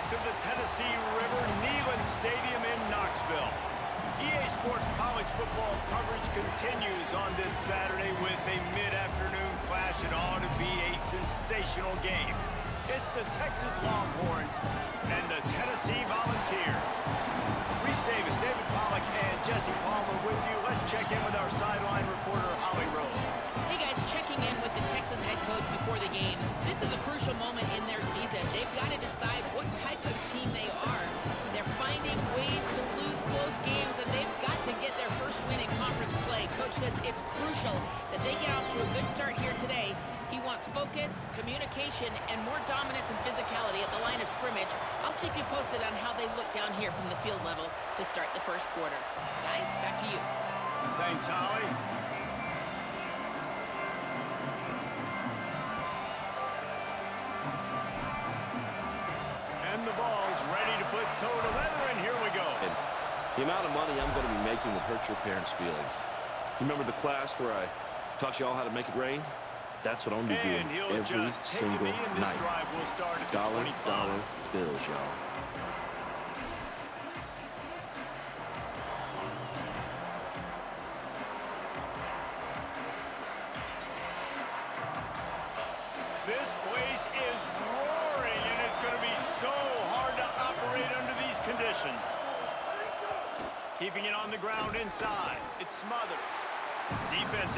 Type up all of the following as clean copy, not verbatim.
banks of the Tennessee River, Neyland Stadium in Knoxville. EA Sports college football coverage continues on this Saturday with a mid-afternoon clash. It ought to be a sensational game. It's the Texas Longhorns and the Tennessee Volunteers. Reese Davis, David Pollack, and Jesse Palmer with you. Let's check in with our sideline reporter, Holly Rose. Hey guys, checking in with the Texas head coach before the game. This is a crucial moment in their season. They've got to decide what type of team they are. They're finding ways to lose close games, and they've got to get their first win in conference play. Coach says it's crucial that they get off to a good start here today. He wants focus, communication, and more dominance and physicality at the line of scrimmage. I'll keep you posted on how they look down here from the field level to start the first quarter. Guys, back to you. Thanks, Holly. And the ball's ready to put toe to leather, and here we go. And the amount of money I'm going to be making will hurt your parents' feelings. You remember the class where I taught you all how to make it rain? That's what I'm going to be doing every single night. Drive will start at the Dollar 25. bills, y'all. This place is roaring, and it's going to be so hard to operate under these conditions. Keeping it on the ground inside. It smothers. Defense.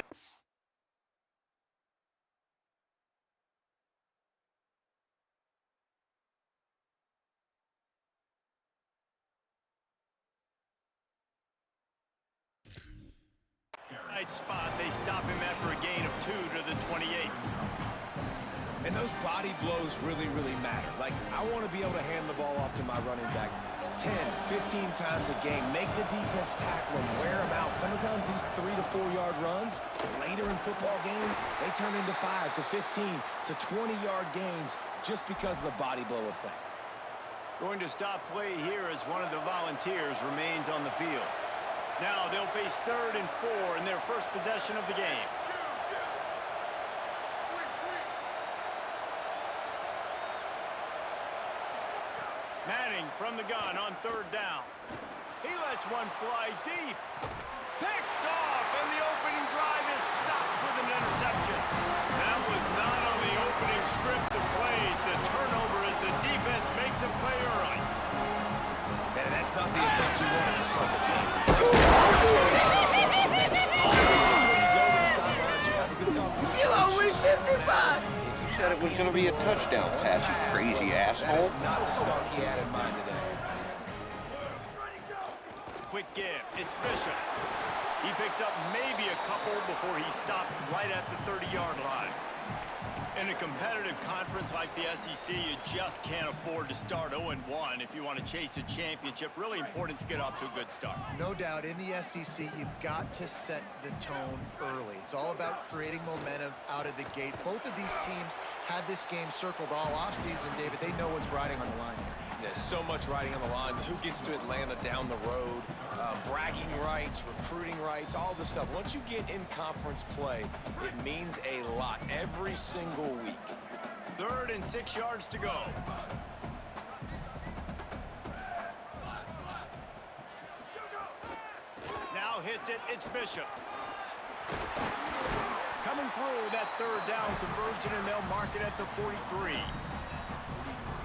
Right spot. They stop him after a gain of 2 to the 28. And those body blows really, really matter. Like, I want to be able to hand the ball off to my running back 10, 15 times a game. Make the defense tackle them, wear them out. Sometimes these 3 to 4 yard runs, later in football games, they turn into 5 to 15 to 20 yard gains just because of the body blow effect. Going to stop play here as one of the Volunteers remains on the field. Now they'll face 3rd and 4 in their first possession of the game. Manning from the gun on 3rd down. He lets one fly deep. Picked off, and the opening drive is stopped with an interception. That was not on the opening script of plays. The turnover as the defense makes a play early. And that's not the intent you want to start the game. You owe me 55! Said it was going to be a touchdown pass, you crazy asshole. That is not the start he had in mind today. Quick give. It's Bishop. He picks up maybe a couple before he's stopped right at the 30-yard line. In a competitive conference like the SEC, you just can't afford to start 0-1 if you want to chase a championship. Really important to get off to a good start. No doubt, in the SEC, you've got to set the tone early. It's all about creating momentum out of the gate. Both of these teams had this game circled all offseason, David. They know what's riding on the line here. There's so much riding on the line. Who gets to Atlanta down the road? Bragging rights, recruiting rights, all this stuff. Once you get in conference play, it means a lot every single week. 3rd and 6 yards to go. Now hits it. It's Bishop. Coming through that 3rd down conversion, and they'll mark it at the 43.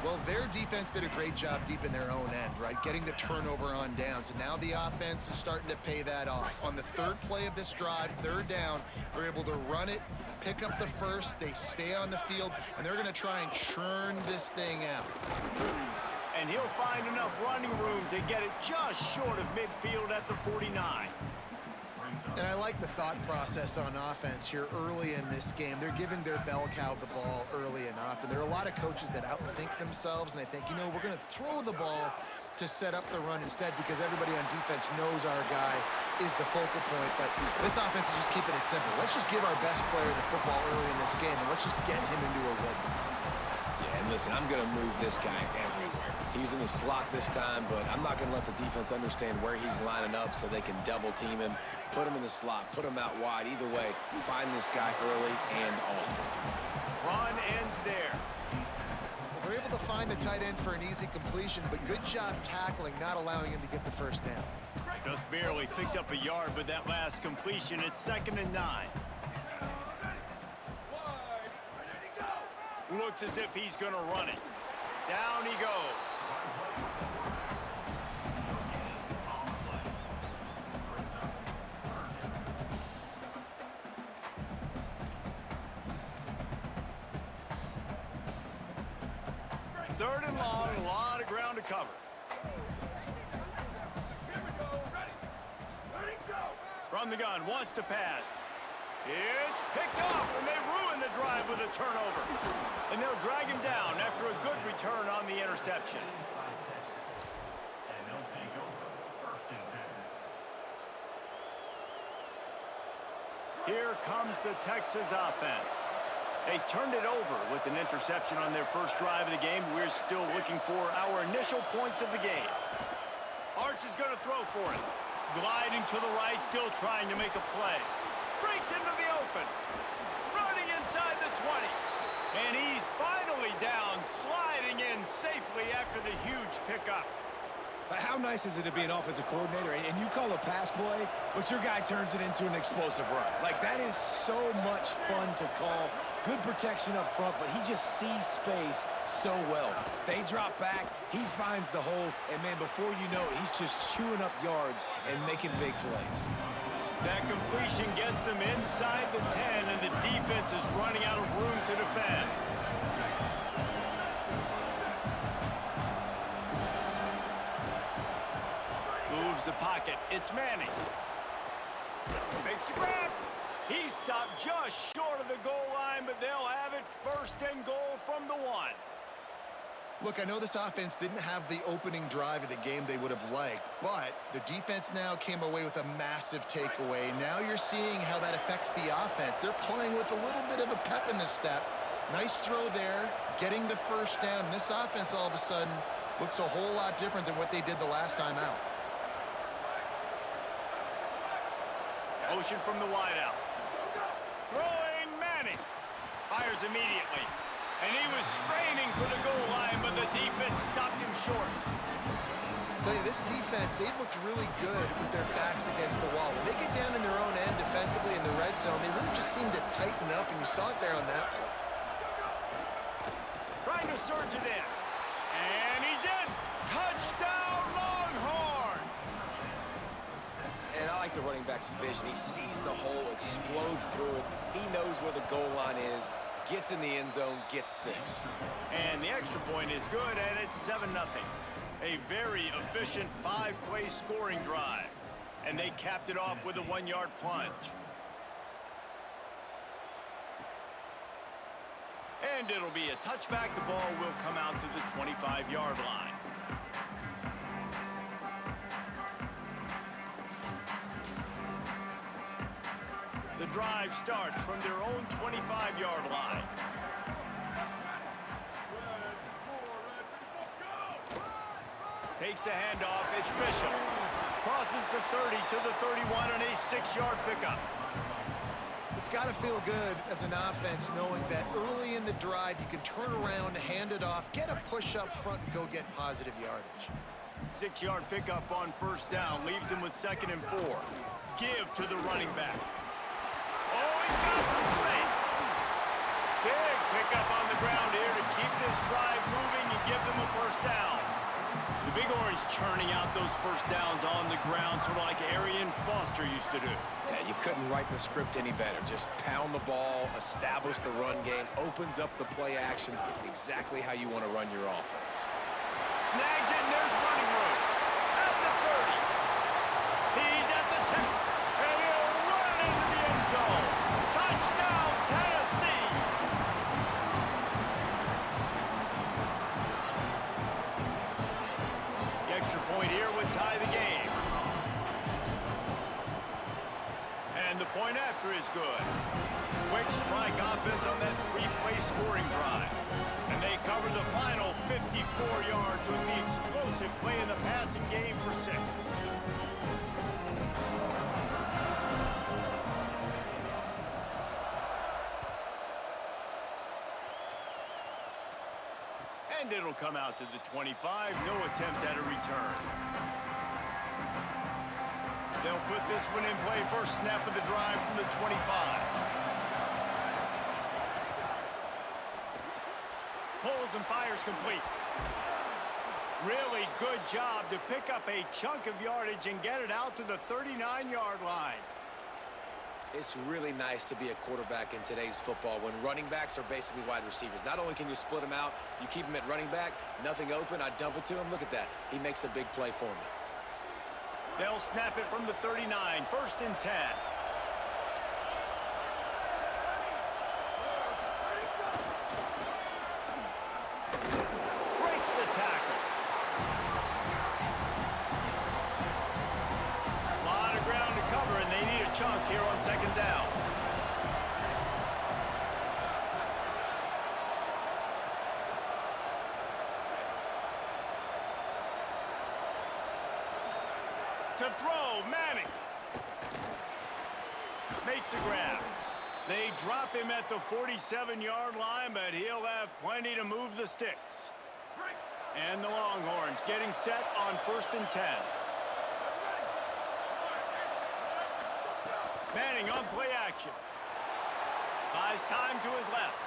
Well, their defense did a great job deep in their own end, right? Getting the turnover on downs. And now the offense is starting to pay that off. On the 3rd play of this drive, 3rd down, they're able to run it, pick up the first, they stay on the field, and they're going to try and churn this thing out. And he'll find enough running room to get it just short of midfield at the 49. And I like the thought process on offense here early in this game. They're giving their bell cow the ball early and often. There are a lot of coaches that outthink themselves, and they think, you know, we're going to throw the ball to set up the run instead because everybody on defense knows our guy is the focal point. But this offense is just keeping it simple. Let's just give our best player the football early in this game, and let's just get him into a rhythm. Yeah, and listen, I'm going to move this guy everywhere. He's in the slot this time, but I'm not going to let the defense understand where he's lining up so they can double team him, put him in the slot, put him out wide. Either way, find this guy early and often. Run ends there. Well, they're were able to find the tight end for an easy completion, but good job tackling, not allowing him to get the first down. Just barely picked up a yard with that last completion. It's 2nd and 9. Looks as if he's going to run it. Down he goes. Third and long, a lot of ground to cover. From the gun, wants to pass. It's picked off, and they ruin the drive with a turnover. And they'll drag him down after a good return on the interception. Here comes the Texas offense. They turned it over with an interception on their first drive of the game. We're still looking for our initial points of the game. Arch is going to throw for it. Gliding to the right, still trying to make a play. Breaks into the open. Running inside the 20. And he's finally down, sliding in safely after the huge pickup. How nice is it to be an offensive coordinator and you call a pass play, but your guy turns it into an explosive run? Like, that is so much fun to call. Good protection up front, but he just sees space so well. They drop back, he finds the holes, and man, before you know it, he's just chewing up yards and making big plays. That completion gets them inside the 10, and the defense is running out of room to defend. Moves the pocket. It's Manning. Makes the grab. He stopped just short of the goal line, but they'll have it 1st and goal from the 1. Look, I know this offense didn't have the opening drive of the game they would have liked, but the defense now came away with a massive takeaway. Now you're seeing how that affects the offense. They're playing with a little bit of a pep in the step. Nice throw there, getting the first down. This offense all of a sudden looks a whole lot different than what they did the last time out. Motion from the wideout. Throwing Manning. Fires immediately. And he was straining for the goal line, but the defense stopped him short. I'll tell you, this defense, they've looked really good with their backs against the wall. When they get down in their own end defensively in the red zone, they really just seem to tighten up, and you saw it there on that play. Trying to surge it in. And he's in. Touchdown, Longhorns! And I like the running back's vision. He sees the hole, explodes through it. He knows where the goal line is, gets in the end zone, gets 6. And the extra point is good, and it's 7-0. A very efficient 5-play scoring drive. And they capped it off with a 1-yard plunge. And it'll be a touchback. The ball will come out to the 25-yard line. The drive starts from their own 25-yard line. Takes the handoff. It's Bishop. Crosses the 30 to the 31 and a 6-yard pickup. It's got to feel good as an offense knowing that early in the drive you can turn around, hand it off, get a push up front, and go get positive yardage. 6-yard pickup on 1st down. Leaves him with 2nd and 4. Give to the running back. Oh, he's got some space. Big pickup on the ground here to keep this drive moving and give them a 1st down. The Big Orange churning out those 1st downs on the ground, sort of like Arian Foster used to do. Yeah, you couldn't write the script any better. Just pound the ball, establish the run game, opens up the play action, exactly how you want to run your offense. Snags it, and there's running room. At the 30. He's at the 10. And he'll run it into the end zone. Touchdown, Tennessee. The extra point here would tie the game. And the point after is good. Quick strike offense on that 3-play scoring drive. And they cover the final 54 yards with the explosive play in the passing game for 6. And And it'll come out to the 25. No attempt at a return. They'll put this one in play. First snap of the drive from the 25. Pulls and fires complete. Really good job to pick up a chunk of yardage and get it out to the 39-yard line. It's really nice to be a quarterback in today's football when running backs are basically wide receivers. Not only can you split them out, you keep them at running back, nothing open, I dump it to him. Look at that. He makes a big play for me. They'll snap it from the 39, first and 10. Breaks the tackle. A lot of ground to cover, and they need a chunk here on second down. To throw, Manning. Makes the grab. They drop him at the 47-yard line, but he'll have plenty to move the sticks. And the Longhorns getting set on first and 10. Manning on play action. Buys time to his left.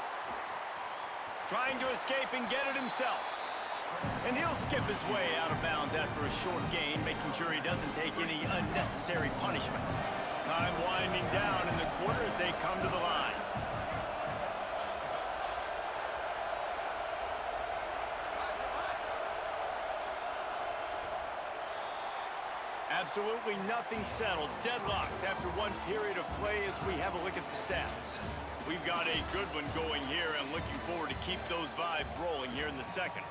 Trying to escape and get it himself. And he'll skip his way out of bounds after a short gain, making sure he doesn't take any unnecessary punishment. Time winding down in the quarter as they come to the line. Absolutely nothing settled. Deadlocked after one period of play as we have a look at the stats. We've got a good one going here and looking forward to keep those vibes rolling here in the second.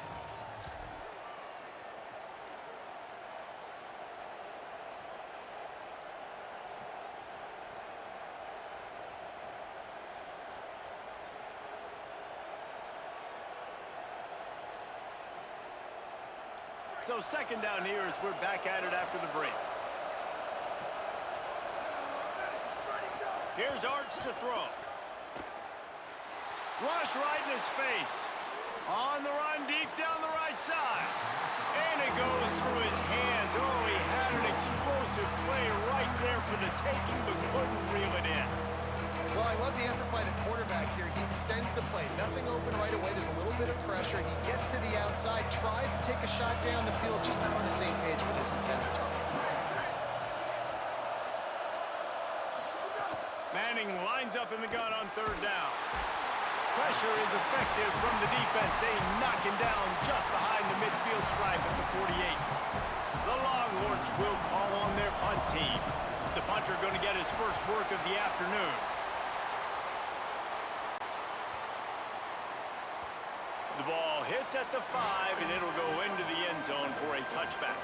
So second down here as we're back at it after the break. Here's Arch to throw. Rush right in his face. On the run deep down the right side. And it goes through his hands. Oh, he had an explosive play right there for the taking, but couldn't reel it in. Well, I love the effort by the quarterback here. He extends the play. Nothing open right away. There's a little bit of pressure. He gets to the outside, tries to take a shot down the field, just not on the same page with his intended target. Manning lines up in the gun on third down. Pressure is effective from the defense. They knock him down just behind the midfield stripe at the 48. The Longhorns will call on their punt team. The punter going to get his first work of the afternoon. The ball hits at the 5, and it'll go into the end zone for a touchback.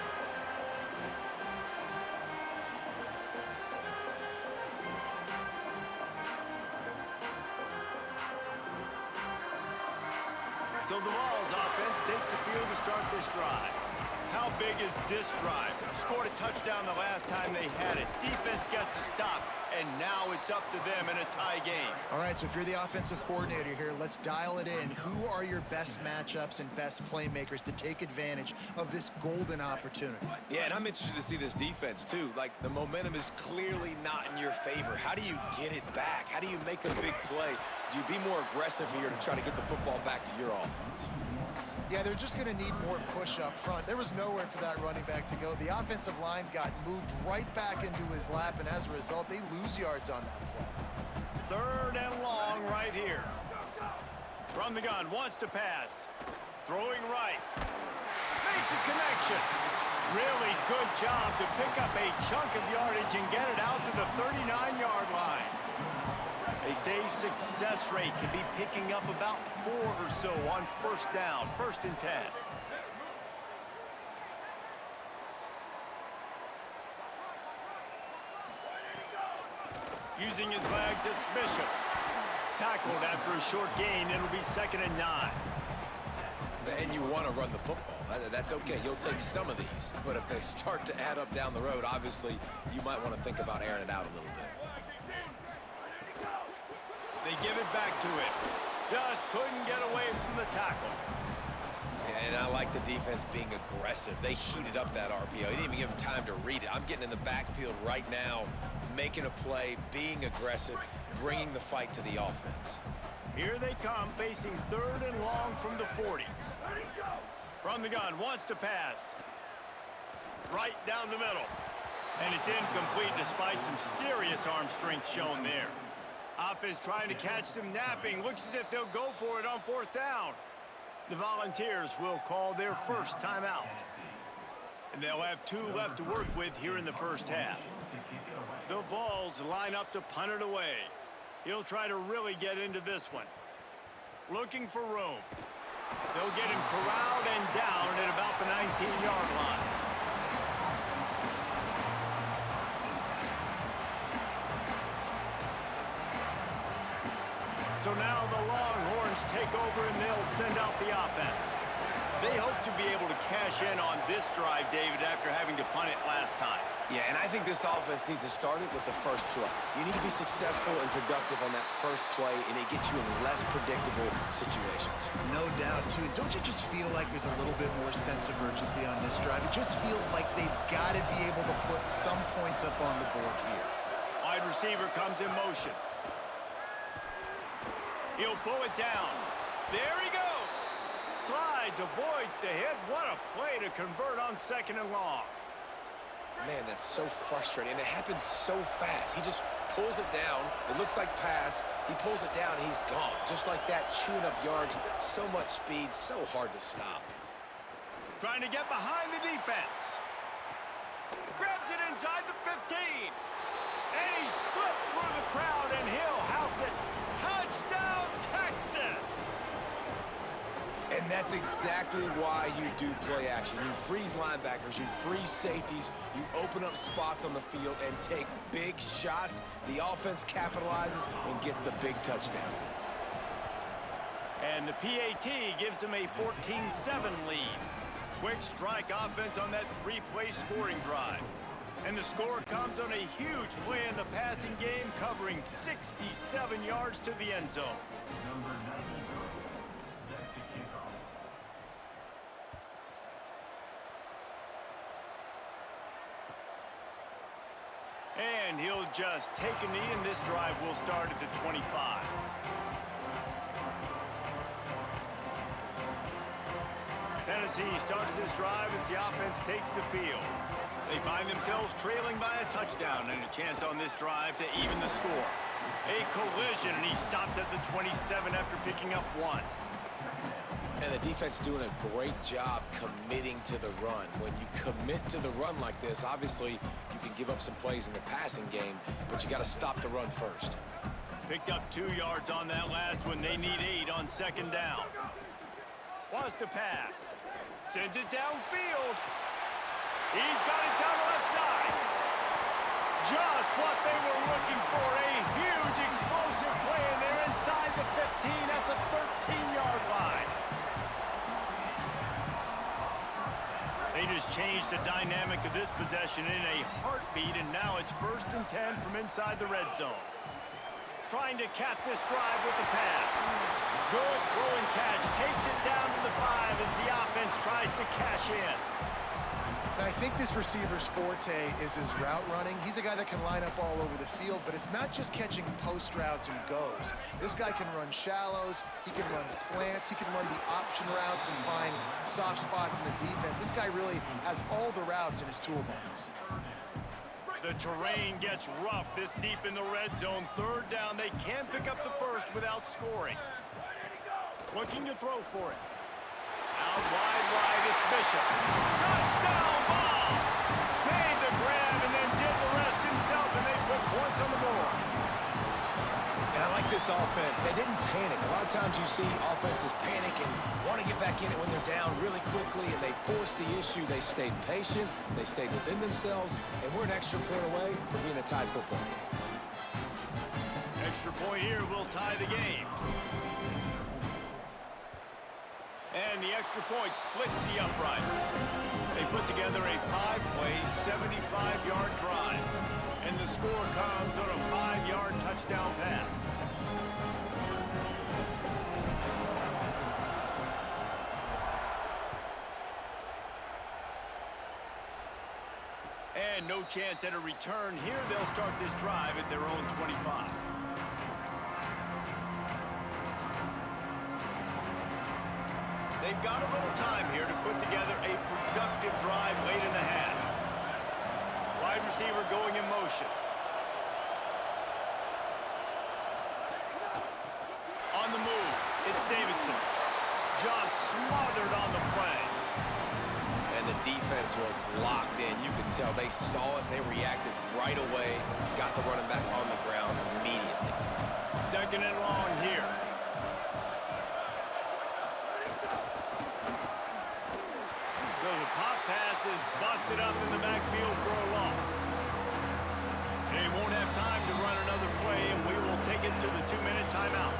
So the Vols offense takes the field to start this drive. How big is this drive? Scored a touchdown the last time they had it. Defense gets a stop, and now it's up to them in a tie game. All right, so if you're the offensive coordinator here, let's dial it in. Who are your best matchups and best playmakers to take advantage of this golden opportunity? Yeah, and I'm interested to see this defense, too. Like, the momentum is clearly not in your favor. How do you get it back? How do you make a big play? Do you be more aggressive here to try to get the football back to your offense? Yeah, they're just going to need more push up front. There was nowhere for that running back to go. The offensive line got moved right back into his lap, and as a result, they lose yards on that play. Third and long right here. From the gun, wants to pass. Throwing right. Makes a connection. Really good job to pick up a chunk of yardage and get it out to the 39-yard line. They say success rate can be picking up about 4 or so on first down, first and 10. Using his legs, it's Bishop. Tackled after a short gain, it'll be second and 9. And you want to run the football. That's okay. You'll take some of these. But if they start to add up down the road, obviously, you might want to think about airing it out a little bit. They give it back to him. Just couldn't get away from the tackle. And I like the defense being aggressive. They heated up that RPO. He didn't even give him time to read it. I'm getting in the backfield right now, making a play, being aggressive, bringing the fight to the offense. Here they come, facing 3rd and long from the 40. From the gun, wants to pass. Right down the middle. And it's incomplete despite some serious arm strength shown there. Offense trying to catch them napping. Looks as if they'll go for it on 4th down. The Volunteers will call their first timeout. And they'll have 2 left to work with here in the first half. The Vols line up to punt it away. He'll try to really get into this one. Looking for room. They'll get him corralled and down at about the 19-yard line. So now the Longhorns take over and they'll send out the offense. They hope to be able to cash in on this drive, David, after having to punt it last time. Yeah, and I think this offense needs to start it with the first play. You need to be successful and productive on that first play, and it gets you in less predictable situations. No doubt, too. Don't you just feel like there's a little bit more sense of urgency on this drive? It just feels like they've got to be able to put some points up on the board here. Wide receiver comes in motion. He'll pull it down. There he goes. Slides, avoids the hit. What a play to convert on 2nd and long. Man, that's so frustrating, and it happens so fast. He just pulls it down. It looks like pass. He pulls it down, and he's gone. Just like that, chewing up yards. So much speed, so hard to stop. Trying to get behind the defense. Grabs it inside the 15. And he slipped through the crowd, and he'll house it. Touchdown, Texas! And that's exactly why you do play action. You freeze linebackers, you freeze safeties, you open up spots on the field and take big shots. The offense capitalizes and gets the big touchdown. And the PAT gives them a 14-7 lead. Quick strike offense on that 3-play scoring drive. And the score comes on a huge play in the passing game, covering 67 yards to the end zone. And he'll just take a knee, and this drive will start at the 25. Tennessee starts this drive as the offense takes the field. They find themselves trailing by a touchdown and a chance on this drive to even the score. A collision, and he stopped at the 27 after picking up 1. And the defense doing a great job committing to the run. When you commit to the run like this, obviously you can give up some plays in the passing game, but you got to stop the run first. Picked up 2 yards on that last one. They need 8 on 2nd down. Wants to pass. Sends it downfield. He's got it down the left side. Just what they were looking for. A huge explosive play, and they're inside the 15 at the 13-yard line. They just changed the dynamic of this possession in a heartbeat, and now it's 1st and 10 from inside the red zone. Trying to cap this drive with the pass. Good throw and catch. Takes it down to the 5 as the offense tries to cash in. And I think this receiver's forte is his route running. He's a guy that can line up all over the field, but it's not just catching post routes and goes. This guy can run shallows, he can run slants, he can run the option routes and find soft spots in the defense. This guy really has all the routes in his toolbox. The terrain gets rough this deep in the red zone. 3rd down, they can't pick up the first without scoring. Looking to throw for it. Out wide, it's Bishop. Touchdown ball! Made the grab and then did the rest himself, and they put points on the board. And I like this offense. They didn't panic. A lot of times you see offenses panic and want to get back in it when they're down really quickly, and they forced the issue. They stayed patient, they stayed within themselves, and we're an extra point away from being a tied football game. Extra point here will tie the game. And the extra point splits the uprights. They put together a 5-play, 75-yard drive. And the score comes on a 5-yard touchdown pass. And no chance at a return here. They'll start this drive at their own 25. They've got a little time here to put together a productive drive late in the half. Wide receiver going in motion. On the move, it's Davidson. Just smothered on the play. And the defense was locked in. You could tell they saw it. They reacted right away. Got the running back on the ground immediately. Second and long here. So the pop pass is busted up in the backfield for a loss. They won't have time to run another play, and we will take it to the 2-minute timeout.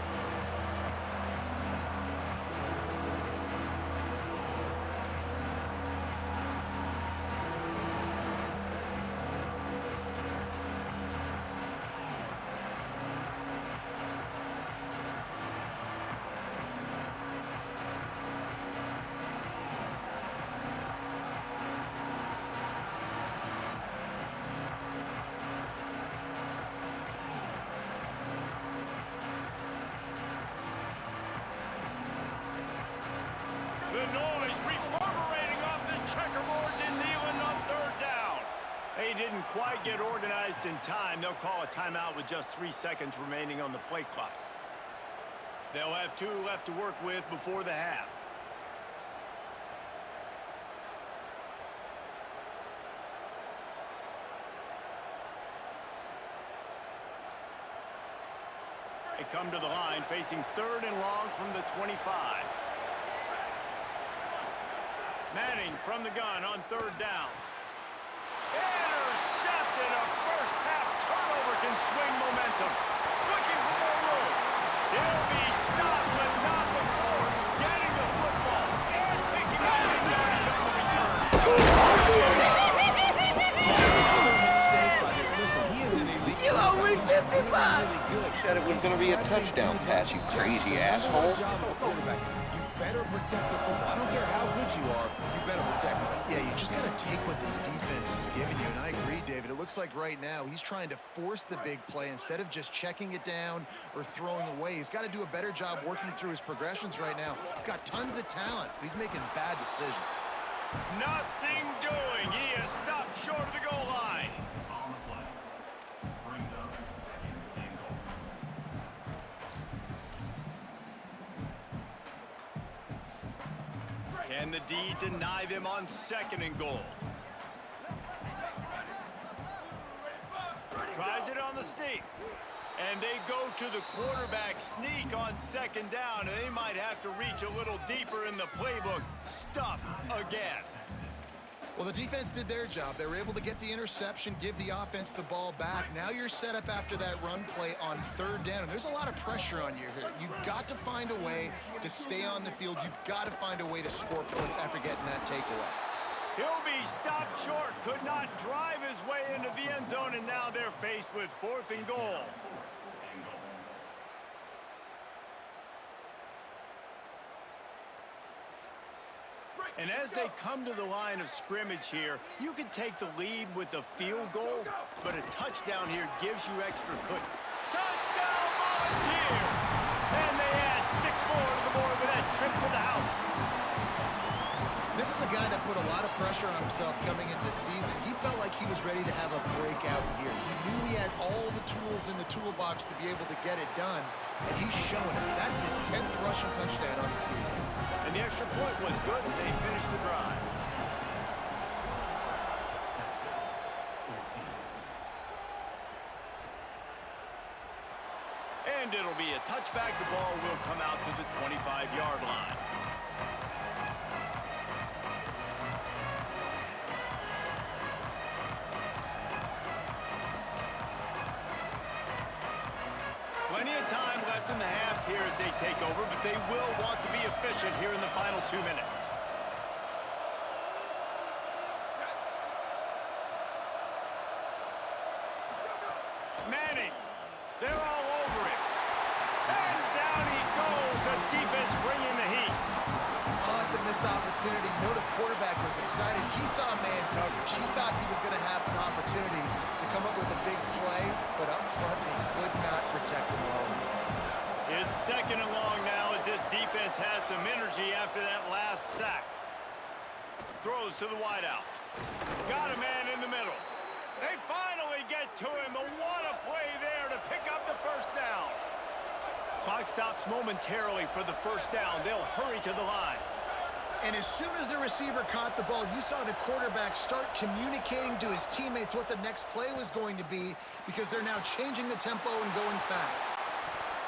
The noise reverberating off the checkerboards in Neyland on third down. They didn't quite get organized in time. They'll call a timeout with just 3 seconds remaining on the play clock. They'll have 2 left to work with before the half. They come to the line facing third and long from the 25. Manning from the gun on third down. Intercepted. A first half turnover can swing momentum. Looking for more room. He'll be stopped, but not before getting the football and picking up the yardage on the return. Mistake by this. Listen, he is an elite. You owe me 50 bucks. Really good. Said it was going to be a touchdown pass, you crazy asshole. You better protect the football. I don't care how good you are, you better protect it. Yeah, you just got to take what the defense is giving you. And I agree, David. It looks like right now he's trying to force the big play instead of just checking it down or throwing away. He's got to do a better job working through his progressions right now. He's got tons of talent, but he's making bad decisions. Nothing doing. He is stopped short of the goal line. Can the D deny them on second and goal? Tries it on the sneak. And they go to the quarterback sneak on second down, and they might have to reach a little deeper in the playbook. Stuffed again. Well, the defense did their job. They were able to get the interception, give the offense the ball back. Now you're set up after that run play on third down. And there's a lot of pressure on you here. You've got to find a way to stay on the field. You've got to find a way to score points after getting that takeaway. He'll be stopped short. Could not drive his way into the end zone, and now they're faced with fourth and goal. And as they come to the line of scrimmage here, you can take the lead with a field goal, but a touchdown here gives you extra cushion. Touchdown, Volunteers! And they add 6 more to the board with that trip to the house. This is a guy that put a lot of pressure on himself coming into this season. He felt like he was ready to have a breakout year. He knew he had all the tools in the toolbox to be able to get it done, and he's showing it. That's his 10th rushing touchdown on the season. And the extra point was good as they finished the drive. And it'll be a touchback. The ball will come out to the 25-yard line. Plenty of time left in the half here as they take over, but they will want to be efficient here in the final 2 minutes. Manning, they're all over it. And down he goes. The defense bringing the heat. Oh, it's a missed opportunity. You know the quarterback was excited. He saw man coverage. He thought he was going to have an opportunity to come up with a big play, but up front they could not protect him well enough. It's 2nd and long now as this defense has some energy after that last sack. Throws to the wideout. Got a man in the middle. They finally get to him. What a play there to pick up the first down. Clock stops momentarily for the first down. They'll hurry to the line. And as soon as the receiver caught the ball, you saw the quarterback start communicating to his teammates what the next play was going to be because they're now changing the tempo and going fast.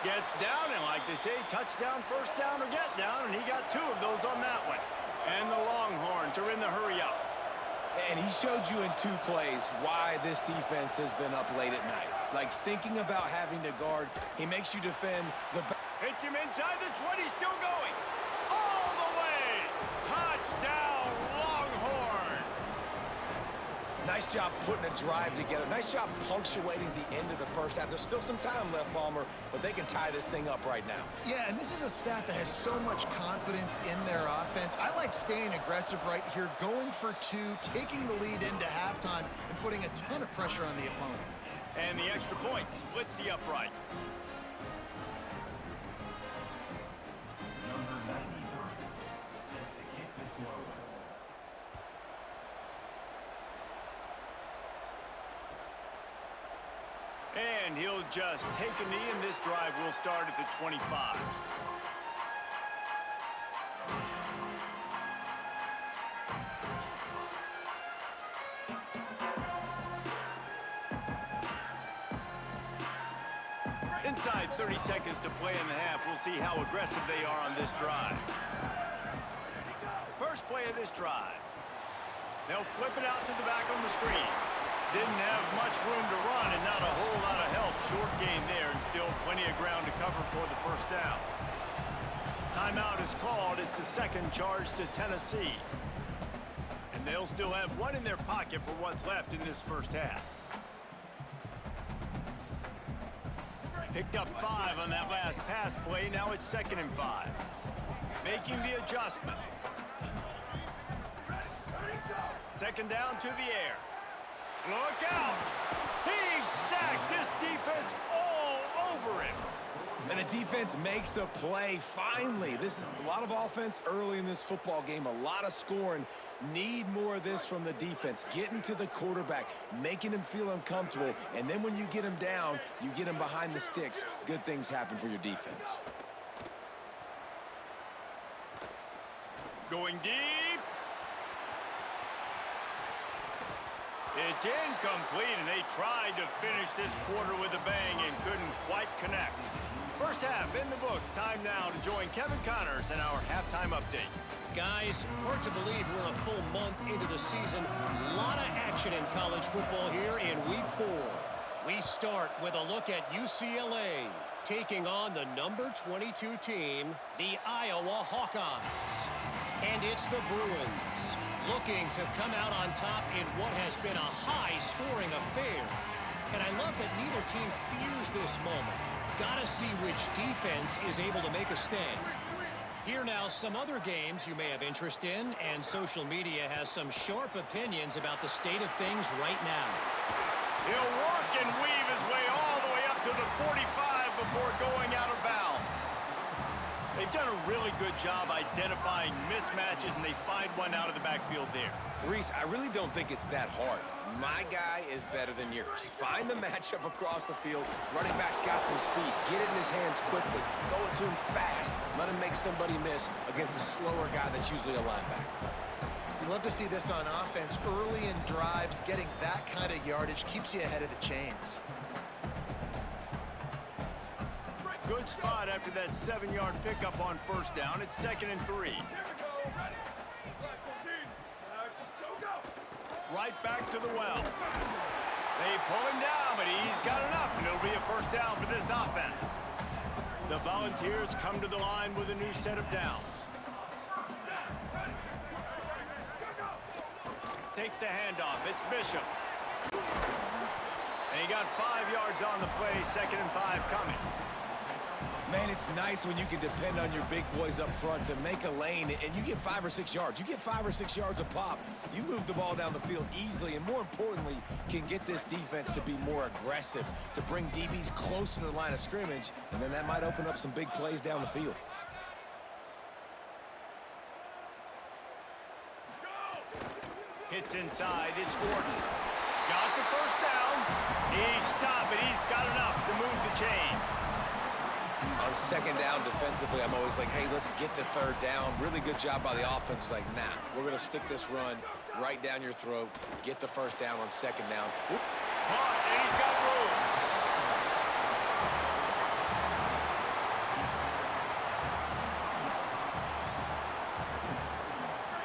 Gets down, and like they say, touchdown, first down, or get down, and he got 2 of those on that one. And the Longhorns are in the hurry-up. And he showed you in 2 plays why this defense has been up late at night. Like thinking about having to guard, he makes you defend the... Hits him inside the 20, still going. All the way. Touchdown, Longhorn. Nice job putting a drive together. Nice job punctuating the end of the first half. There's still some time left, Palmer, but they can tie this thing up right now. Yeah, and this is a stat that has so much confidence in their offense. I like staying aggressive right here, going for 2, taking the lead into halftime, and putting a ton of pressure on the opponent. And the extra point splits the uprights. And he'll just take a knee, and this drive will start at the 25. Inside 30 seconds to play in the half. We'll see how aggressive they are on this drive. First play of this drive. They'll flip it out to the back on the screen. Didn't have much room to run and not a whole lot of help. Short gain there and still plenty of ground to cover for the first down. Timeout is called. It's the 2nd charge to Tennessee. And they'll still have 1 in their pocket for what's left in this first half. Picked up 5 on that last pass play. Now it's 2nd and 5. Making the adjustment. 2nd down to the air. Look out! He's sacked. This defense all over him. And the defense makes a play, finally. This is a lot of offense early in this football game, a lot of scoring. Need more of this from the defense. Getting to the quarterback, making him feel uncomfortable, and then when you get him down, you get him behind the sticks. Good things happen for your defense. Going deep. It's incomplete, and they tried to finish this quarter with a bang and couldn't quite connect. First half in the books. Time now to join Kevin Connors in our halftime update. Guys, hard to believe we're a full month into the season. A lot of action in college football here in Week 4. We start with a look at UCLA taking on the number 22 team, the Iowa Hawkeyes. And it's the Bruins looking to come out on top in what has been a high-scoring affair. And I love that neither team fears this moment. Gotta see which defense is able to make a stand. Here now, some other games you may have interest in, and social media has some sharp opinions about the state of things right now. He'll work and weave his way all the way up to the 45 before going out of bounds. They've done a really good job identifying mismatches, and they find one out of the backfield there. Reese, I really don't think it's that hard. My guy is better than yours. Find the matchup across the field. Running back's got some speed. Get it in his hands quickly. Throw it to him fast. Let him make somebody miss against a slower guy that's usually a linebacker. You love to see this on offense. Early in drives, getting that kind of yardage keeps you ahead of the chains. Good spot after that 7-yard pickup on first down. It's 2nd and 3. Right back to the well. They pull him down, but he's got enough, and it'll be a first down for this offense. The Volunteers come to the line with a new set of downs. Takes the handoff. It's Bishop. And he got 5 yards on the play. 2nd and 5 coming. Man, it's nice when you can depend on your big boys up front to make a lane, and you get 5 or 6 yards. You get 5 or 6 yards a pop. You move the ball down the field easily, and more importantly, can get this defense to be more aggressive, to bring DBs close to the line of scrimmage, and then that might open up some big plays down the field. Hits inside, it's Gordon. Got the first down. He stopped, but he's got enough to move the chain. On second down defensively, I'm always like, hey, let's get to third down. Really good job by the offense. It's like, nah, we're going to stick this run right down your throat, get the first down on second down. Whoop. Caught, and he's got room.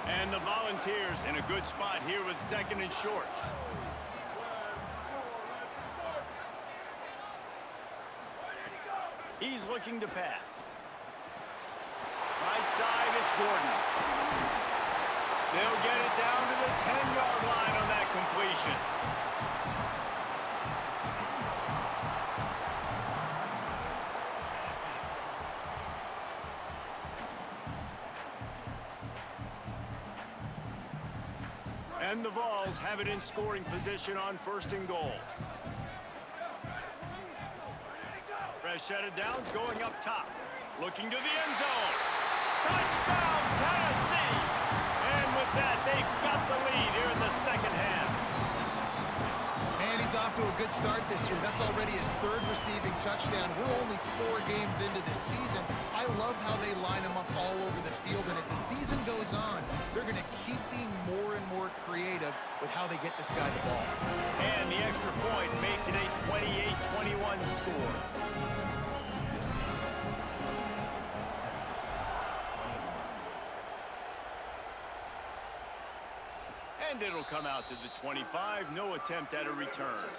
And the Volunteers in a good spot here with second and short. He's looking to pass. Right side, it's Gordon. They'll get it down to the 10-yard line on that completion. And the Vols have it in scoring position on first and goal. Set of downs going up top. Looking to the end zone. Touchdown, Tennessee! And with that, they've got the lead here in the second half. And he's off to a good start this year. That's already his third receiving touchdown. We're only 4 games into this season. I love how they line him up all over the field. And as the season goes on, they're going to keep being more and more creative with how they get this guy the ball. And the extra point makes it a 28-21 score. And it'll come out to the 25. No attempt at a return.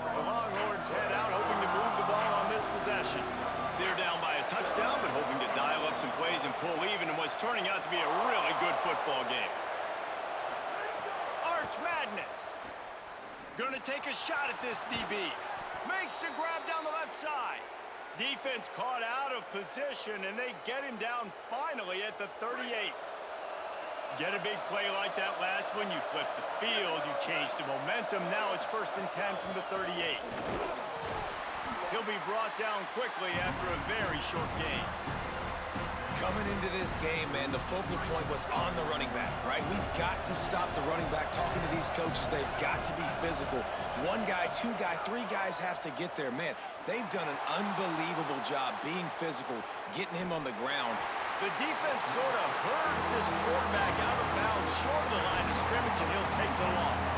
The Longhorns head out, hoping to move the ball on this possession. They're down by a touchdown, but hoping to dial up some plays and pull even in what's turning out to be a really good football game. Arch Madness. Gonna take a shot at this DB. Makes the grab down the left side. Defense caught out of position, and they get him down finally at the 38. Get a big play like that last one, you flip the field, you change the momentum. Now it's 1st and 10 from the 38. He'll be brought down quickly after a very short game. Coming into this game, man, the focal point was on the running back, right? We've got to stop the running back. Talking to these coaches, they've got to be physical. 1 guy, 2 guy, 3 guys have to get there. Man, they've done an unbelievable job being physical, getting him on the ground. The defense sort of herds this quarterback out of bounds short of the line of scrimmage, and he'll take the loss.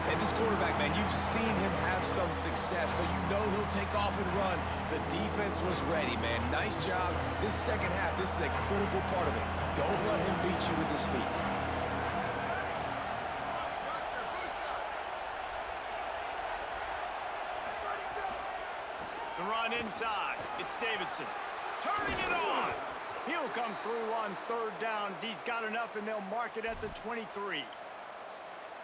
And this quarterback, man, you've seen him have some success, so you know he'll take off and run. The defense was ready, man. Nice job. This second half, this is a critical part of it. Don't let him beat you with his feet. The run inside. It's Davidson. Turning it on. He'll come through on 3rd down as he's got enough, and they'll mark it at the 23.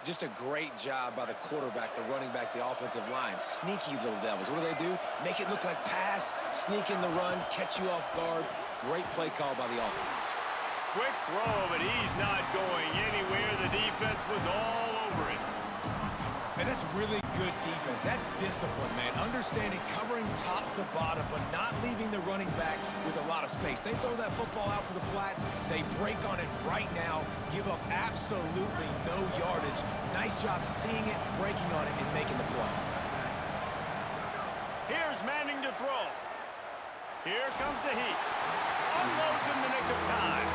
Just a great job by the quarterback, the running back, the offensive line. Sneaky little devils. What do? Make it look like pass, sneak in the run, catch you off guard. Great play call by the offense. Quick throw, but he's not going anywhere. The defense was all over it. And that's really good defense. That's discipline, man. Understanding, covering top to bottom, but not leaving the running back with a lot of space. They throw that football out to the flats. They break on it right now, give up absolutely no yardage. Nice job seeing it, breaking on it, and making the play. Here's Manning to throw. Here comes the heat. Unloads in the nick of time.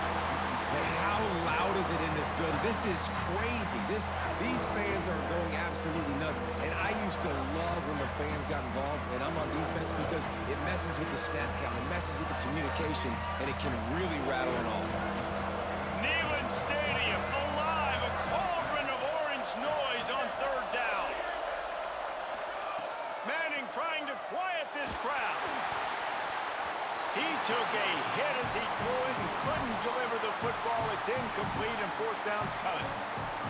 And how loud is it in this building? This is crazy. These fans are going absolutely nuts. And I used to love when the fans got involved, and I'm on defense, because it messes with the snap count, it messes with the communication, and it can really rattle an offense. Neyland Stadium alive, a cauldron of orange noise on 3rd down. Manning trying to quiet this crowd. He took a hit as he threw it and couldn't deliver the football. It's incomplete and fourth down's coming.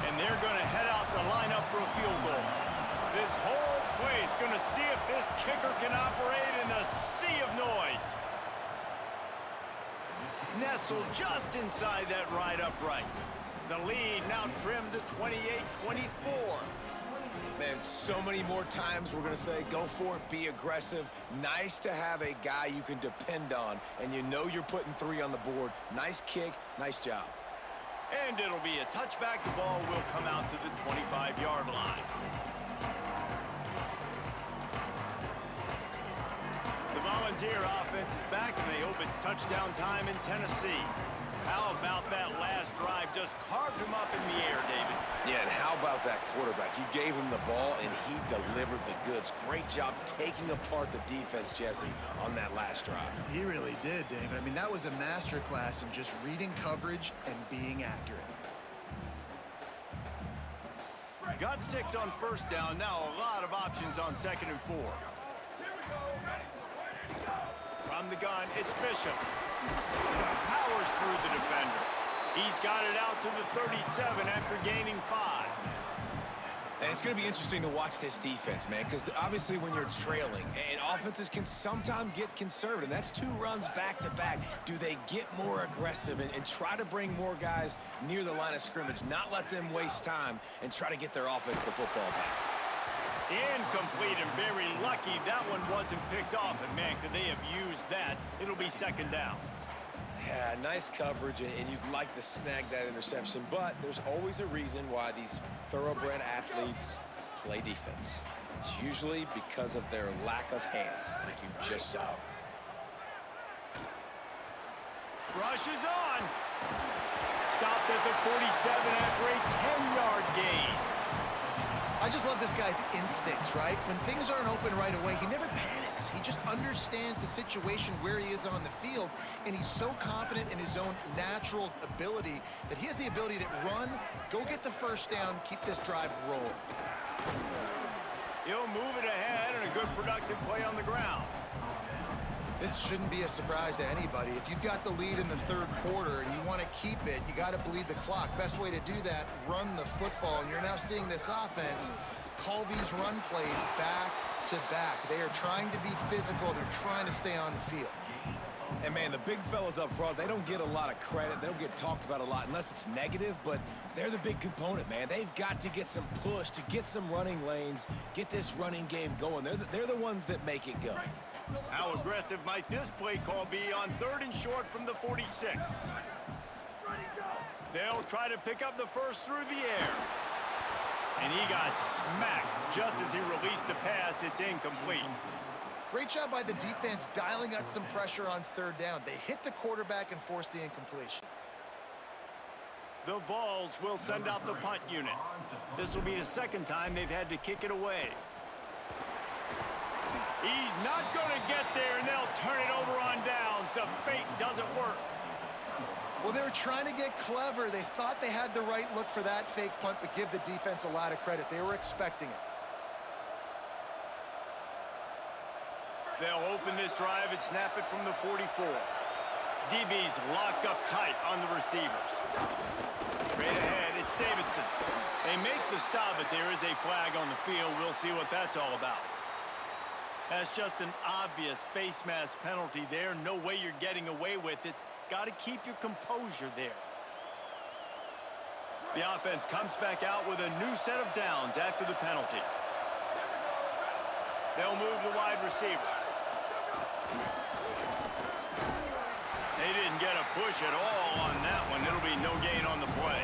And they're going to head out to line up for a field goal. This whole play is going to see if this kicker can operate in the sea of noise. Nestled just inside that right upright. The lead now trimmed to 28-24. Man, so many more times we're going to say, go for it, be aggressive. Nice to have a guy you can depend on, and you know you're putting 3 on the board. Nice kick, nice job. And it'll be a touchback. The ball will come out to the 25-yard line. The Volunteer offense is back, and they hope it's touchdown time in Tennessee. How about that last drive? Just carved him up in the air, David. Yeah, and how about that quarterback? You gave him the ball, and he delivered the goods. Great job taking apart the defense, Jesse, on that last drive. He really did, David. I mean, that was a masterclass in just reading coverage and being accurate. Got 6 on first down. Now a lot of options on 2nd and 4. From the gun, it's Bishop. Powers through the defender. He's got it out to the 37 after gaining 5. And it's going to be interesting to watch this defense, man, because obviously when you're trailing, and offenses can sometimes get conservative. That's 2 runs back-to-back. Do they get more aggressive and try to bring more guys near the line of scrimmage, not let them waste time, and try to get their offense the football back? Incomplete, and very lucky that one wasn't picked off. And, man, could they have used that? It'll be 2nd down. Yeah, nice coverage, and you'd like to snag that interception, but there's always a reason why these thoroughbred athletes play defense. It's usually because of their lack of hands, like you just saw. Rush is on. Stopped at the 47 after a 10-yard gain. I just love this guy's instincts, right? When things aren't open right away, he never panics. He just understands the situation where he is on the field, and he's so confident in his own natural ability that he has the ability to run, go get the first down, keep this drive rolling. He'll move it ahead, and a good productive play on the ground. This shouldn't be a surprise to anybody. If you've got the lead in the 3rd quarter and you want to keep it, you got to bleed the clock. Best way to do that, run the football. And you're now seeing this offense call these run plays back to back. They are trying to be physical. They're trying to stay on the field. And, man, the big fellas up front, they don't get a lot of credit. They don't get talked about a lot unless it's negative, but they're the big component, man. They've got to get some push, to get some running lanes, get this running game going. They're the ones that make it go. How aggressive might this play call be on 3rd and short from the 46? They'll try to pick up the first through the air. And he got smacked just as he released the pass. It's incomplete. Great job by the defense dialing out some pressure on 3rd down. They hit the quarterback and forced the incompletion. The Vols will send out the punt unit. This will be the 2nd time they've had to kick it away. He's not going to get there, and they'll turn it over on downs. The fake doesn't work. Well, they were trying to get clever. They thought they had the right look for that fake punt, but give the defense a lot of credit. They were expecting it. They'll open this drive and snap it from the 44. DB's locked up tight on the receivers. Straight ahead, it's Davidson. They make the stop, but there is a flag on the field. We'll see what that's all about. That's just an obvious face mask penalty there. No way you're getting away with it. Got to keep your composure there. The offense comes back out with a new set of downs after the penalty. They'll move the wide receiver. They didn't get a push at all on that one. It'll be no gain on the play.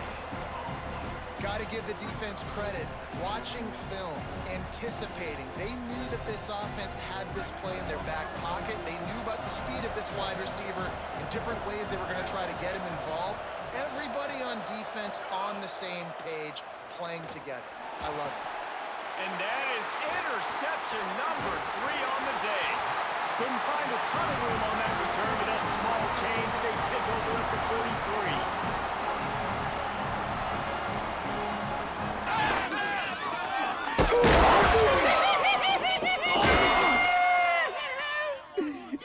Got to give the defense credit. Watching film, anticipating. They knew that this offense had this play in their back pocket. They knew about the speed of this wide receiver in different ways they were going to try to get him involved. Everybody on defense on the same page, playing together. I love it. And that is interception number 3 on the day. Couldn't find a ton of room on that return, but that small change, they take over at the 43.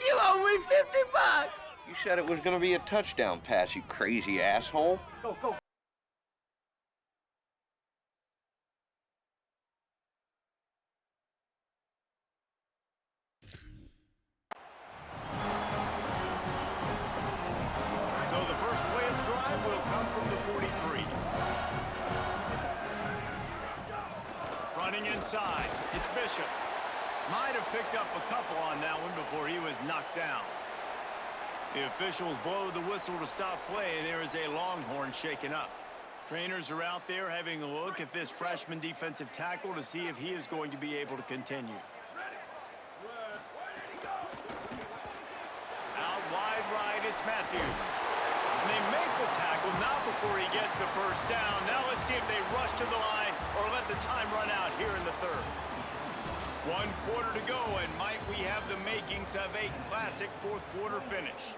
You owe me 50 bucks! You said it was going to be a touchdown pass, you crazy asshole. Go, go. So the first play of the drive will come from the 43. Running inside, it's Bishop. Might have picked up a couple on that one before he was knocked down. The officials blow the whistle to stop play. There is a Longhorn shaken up. Trainers are out there having a look at this freshman defensive tackle to see if he is going to be able to continue. Out wide right, it's Matthews. And they make the tackle, not before he gets the first down. Now let's see if they rush to the line or let the time run out here in the third. 1 quarter to go, and might we have the makings of a classic fourth quarter finish.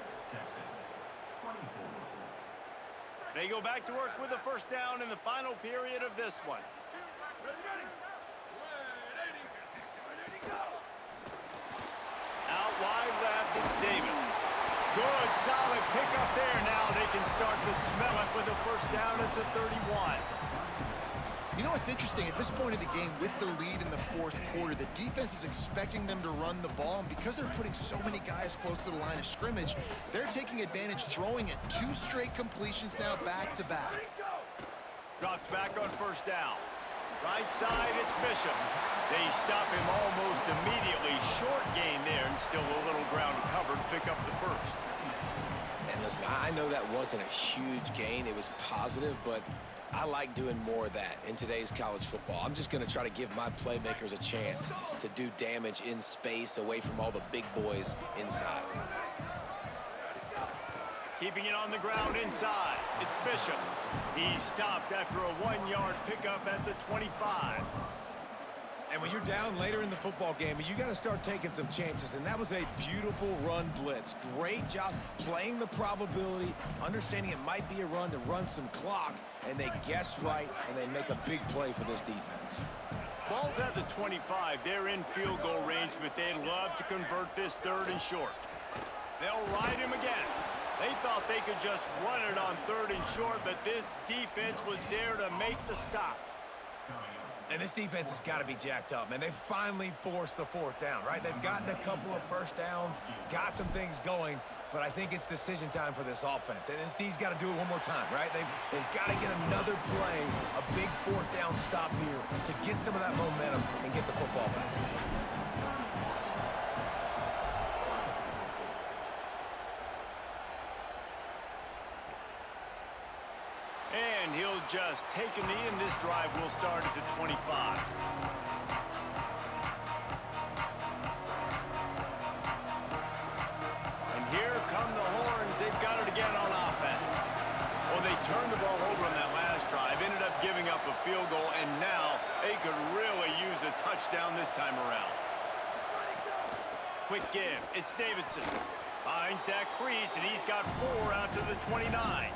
They go back to work with the first down in the final period of this one. Out wide left, it's Davis. Good, solid pickup there. Now they can start to smell it with a first down at the 31. You know what's interesting? At this point of the game, with the lead in the fourth quarter, the defense is expecting them to run the ball, and because they're putting so many guys close to the line of scrimmage, they're taking advantage, throwing it 2 straight completions now back-to-back. Drops back on first down. Right side, it's Bishop. They stop him almost immediately. Short gain there, and still a little ground to cover to pick up the first. And listen, I know that wasn't a huge gain. It was positive, but I like doing more of that in today's college football. I'm just going to try to give my playmakers a chance to do damage in space away from all the big boys inside. Keeping it on the ground inside, it's Bishop. He's stopped after a 1-yard pickup at the 25. And when you're down later in the football game, you got to start taking some chances, and that was a beautiful run blitz. Great job playing the probability, understanding it might be a run to run some clock, and they guess right, and they make a big play for this defense. Ball's at the 25. They're in field goal range, but they'd love to convert this 3rd and short. They'll ride him again. They thought they could just run it on 3rd and short, but this defense was there to make the stop. And this defense has got to be jacked up, man. They finally forced the 4th down, right? They've gotten a couple of first downs, got some things going, but I think it's decision time for this offense. And this D's got to do it one more time, right? They've got to get another play, a big 4th down stop here to get some of that momentum and get the football back. And he'll just take a knee, and this drive will start at the 25. And here come the Horns. They've got it again on offense. Well, they turned the ball over on that last drive, ended up giving up a field goal, and now they could really use a touchdown this time around. Quick give. It's Davidson. Finds that crease, and he's got 4 out to the 29.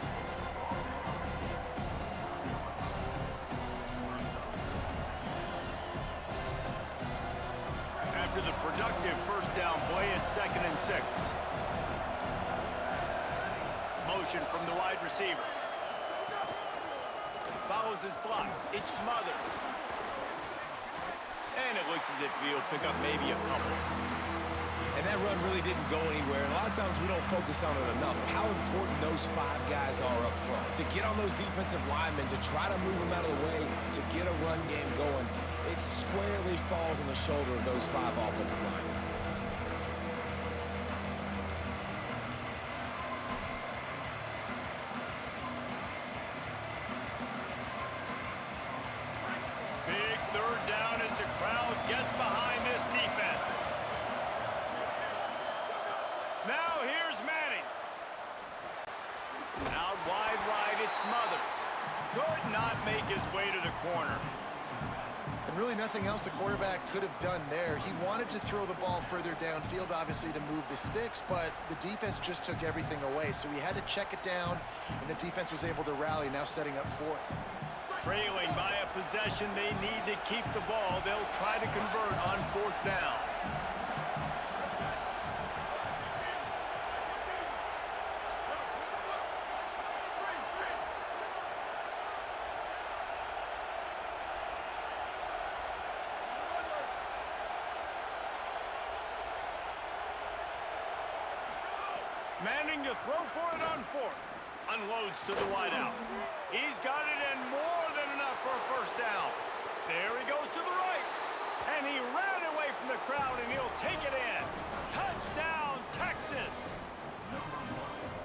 After the productive first down play, it's 2nd and 6. Motion from the wide receiver. Follows his blocks. It's Smothers. And it looks as if he'll pick up maybe a couple. And that run really didn't go anywhere. And a lot of times we don't focus on it enough. How important those 5 guys are up front. To get on those defensive linemen, to try to move them out of the way, to get a run game going. It squarely falls on the shoulder of those 5 offensive linemen. Big 3rd down as the crowd gets behind this defense. Now here's Manning. Out wide right, it's Smothers. Could not make his way to the corner. And really nothing else the quarterback could have done there. He wanted to throw the ball further downfield, obviously, to move the sticks, but the defense just took everything away. So he had to check it down, and the defense was able to rally, now setting up 4th. Trailing by a possession, they need to keep the ball. They'll try to convert on 4th down. Manning to throw for it on fourth. Unloads to the wideout. He's got it and more than enough for a first down. There he goes to the right. And he ran away from the crowd, and he'll take it in. Touchdown, Texas.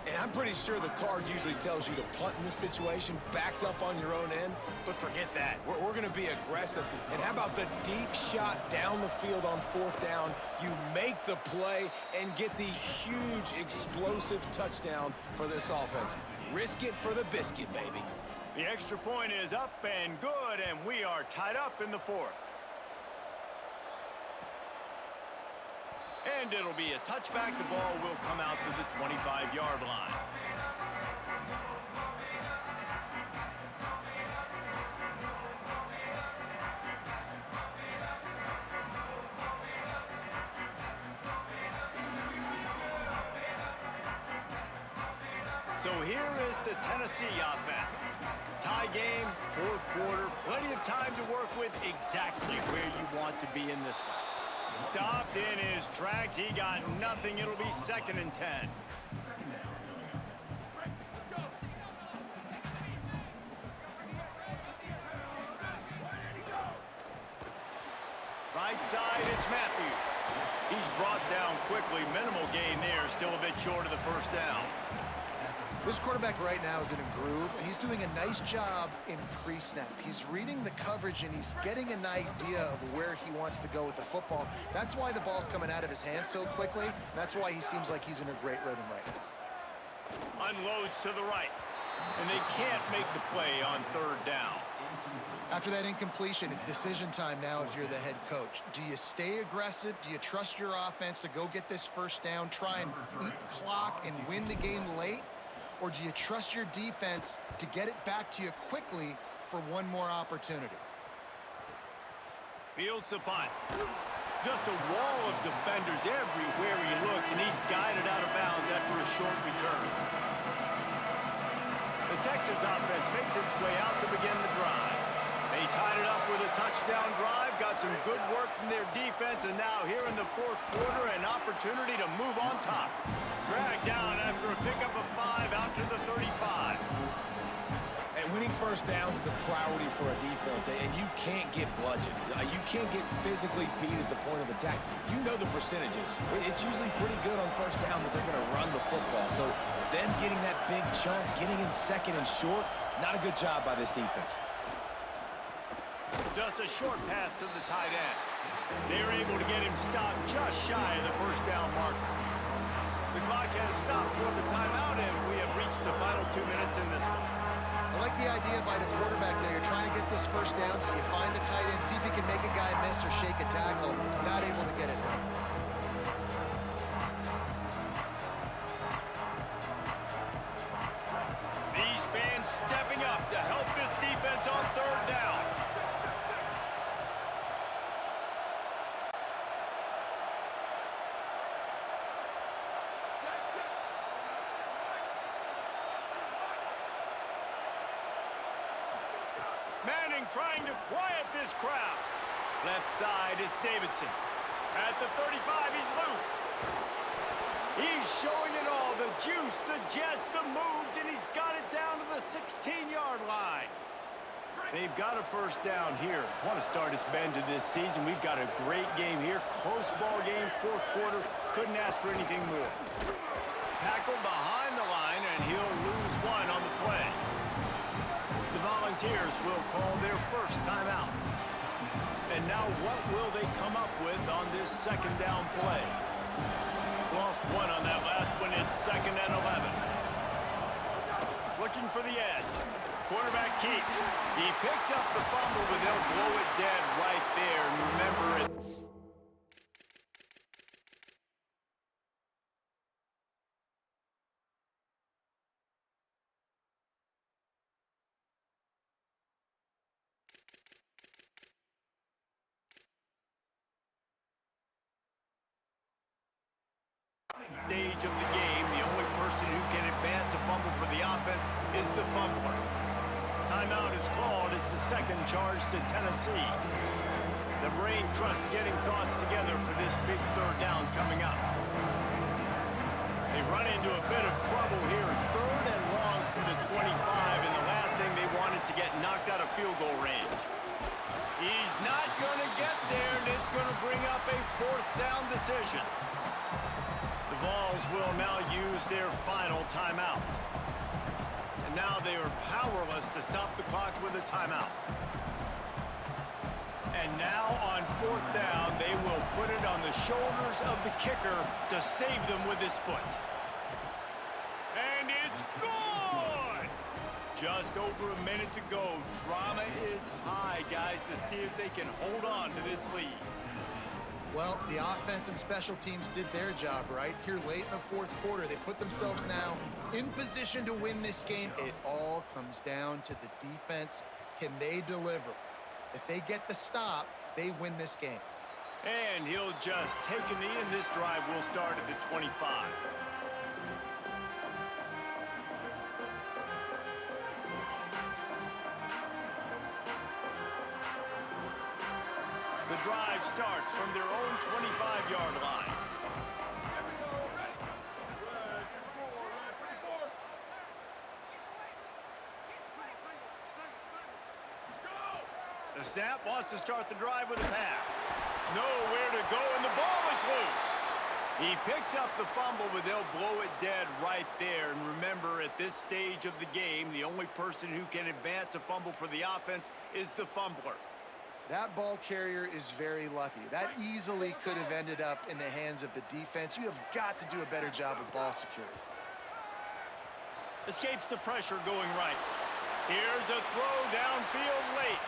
And I'm pretty sure the card usually tells you to punt in this situation, backed up on your own end. But forget that. We're going to be aggressive. And how about the deep shot down the field on fourth down? You make the play and get the huge, explosive touchdown for this offense. Risk it for the biscuit, baby. The extra point is up and good, and we are tied up in the fourth. And it'll be a touchback. The ball will come out to the 25-yard line. So here is the Tennessee offense. Tie game, fourth quarter, plenty of time to work with, exactly where you want to be in this one. Stopped in his tracks. He got nothing. It'll be 2nd and 10. Right side, it's Matthews. He's brought down quickly. Minimal gain there. Still a bit short of the first down. This quarterback right now is in a groove, and he's doing a nice job in pre-snap. He's reading the coverage, and he's getting an idea of where he wants to go with the football. That's why the ball's coming out of his hands so quickly. That's why he seems like he's in a great rhythm right now. Unloads to the right, and they can't make the play on third down. After that incompletion, it's decision time now if you're the head coach. Do you stay aggressive? Do you trust your offense to go get this first down, try and eat clock and win the game late? Or do you trust your defense to get it back to you quickly for one more opportunity? Fields the punt. Just a wall of defenders everywhere he looks, and he's guided out of bounds after a short return. The Texas offense makes its way out to begin the drive. They tied it up with a touchdown drive, got some good work from their defense, and now here in the fourth quarter, an opportunity to move on top. Dragged down after a pickup of 5 out to the 35. And winning first downs is a priority for a defense, and you can't get bludgeoned. You can't get physically beat at the point of attack. You know the percentages. It's usually pretty good on first down that they're going to run the football. So them getting that big chunk, getting in second and short, not a good job by this defense. Just a short pass to the tight end. They're able to get him stopped just shy of the first down marker. The clock has stopped for the timeout, and we have reached the final 2 minutes in this one. I like the idea by the quarterback there. You're trying to get this first down, so you find the tight end, see if you can make a guy miss or shake a tackle. Not able to get it done. These fans stepping up to help this defense on third down. Manning trying to quiet this crowd. Left side is Davidson. At the 35, he's loose. He's showing it all, the juice, the jets, the moves, and he's got it down to the 16-yard line. They've got a first down here. What a start it's been to this season. We've got a great game here. Close ball game, fourth quarter. Couldn't ask for anything more. Tackled behind the line, and he'll lose one on the play. The Volunteers will call their first timeout. And now what will they come up with on this second down play? Lost one on that last one. It's 2nd and 11. Looking for the edge. Quarterback keep. He picks up the fumble, but they'll blow it dead right there. And remember it. Stage of the game, the only person who can advance a fumble for the offense is the fumbler. Timeout is called. It's the second charge to Tennessee. The brain trust getting thoughts together for this big third down coming up. They run in into a bit of trouble here. 3rd and long from the 25, and the last thing they want is to get knocked out of field goal range. He's not going to get there, and it's going to bring up a 4th down decision. The Vols will now use their final timeout. And now they are powerless to stop the clock with a timeout. And now on 4th down, they will put it on the shoulders of the kicker to save them with his foot. And it's good! Just over a minute to go. Drama is high, guys, to see if they can hold on to this lead. Well, the offense and special teams did their job, right? Here late in the 4th quarter, they put themselves now in position to win this game. It all comes down to the defense. Can they deliver? If they get the stop, they win this game. And he'll just take a knee, and this drive will start at the 25. The drive starts from their own 25-yard line. The snap wants to start the drive with a pass. Nowhere to go, and the ball is loose. He picks up the fumble, but they'll blow it dead right there. And remember, at this stage of the game, the only person who can advance a fumble for the offense is the fumbler. That ball carrier is very lucky. That easily could have ended up in the hands of the defense. You have got to do a better job of ball security. Escapes the pressure going right. Here's a throw downfield late.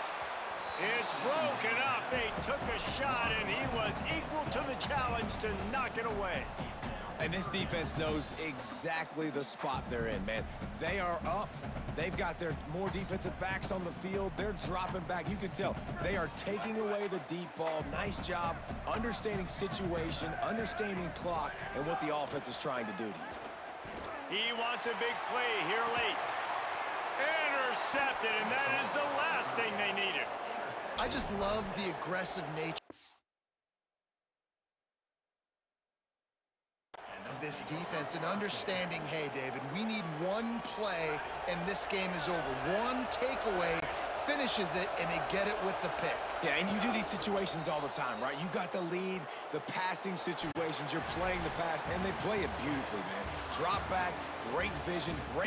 It's broken up. They took a shot, and he was equal to the challenge to knock it away. And this defense knows exactly the spot they're in, man. They are up. They've got their more defensive backs on the field. They're dropping back. You can tell they are taking away the deep ball. Nice job understanding situation, understanding clock, and what the offense is trying to do to you. He wants a big play here late. Intercepted, and that is the last thing they needed. I just love the aggressive nature of this defense and understanding, hey, David, we need one play and this game is over. One takeaway finishes it, and they get it with the pick. Yeah, and you do these situations all the time, right? You got the lead, the passing situations, you're playing the pass, and they play it beautifully, man. Drop back, great vision, great